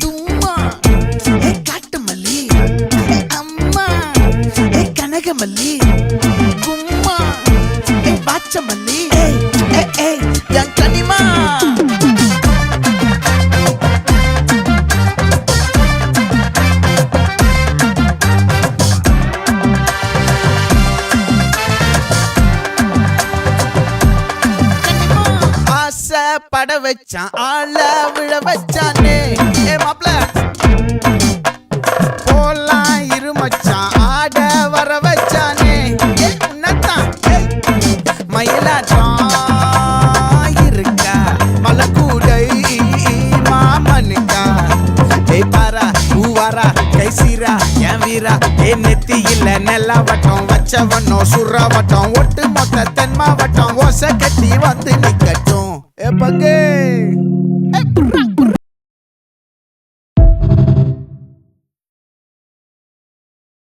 தும்மா ஏ காட்டு மல்லி அம்மா ஏ கனகமல்லி கும்மா ஏ பாச்ச மல்லி என் கனிமா பட வச்சான் ஆள விழ வச்சானே ஏ மாப்ள போலாம் இருமச்சான் ஆட வர வச்சானே உன்னத்தான் மயிலாட்டம் இருக்கா மலக்கூடை மாமனுக்கா ஏய் பாரா பூவாரா கைசீரா என் வீரா ஏ நெத்தி இல்ல நெல்லா வட்டம் வச்சவனோ சுறா வட்டம் ஒட்டு மொத்த தென் மாவட்டம் ஓசை கட்டி வந்து நிக்கட்டும். É pra quem?